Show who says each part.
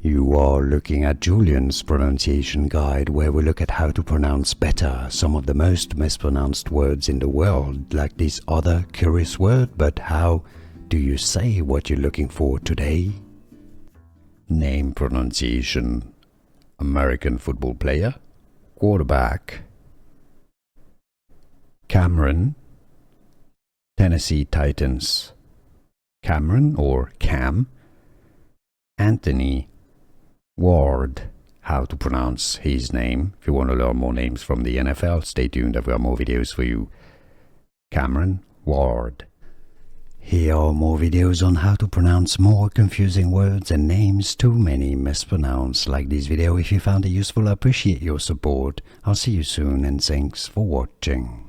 Speaker 1: You are looking at Julian's pronunciation guide, where we look at how to pronounce better some of the most mispronounced words in the world, like this other curious word. But how do you say what you're looking for today? Name pronunciation: American football player, quarterback. Cameron, Tennessee Titans. Cameron or Cam. Anthony Ward, how to pronounce his name. If you want to learn more names from the NFL, stay tuned, I've got more videos for you. Cameron Ward. Here are more videos on how to pronounce more confusing words and names too many mispronounced. Like this video if you found it useful. I appreciate your support. I'll see you soon and thanks for watching.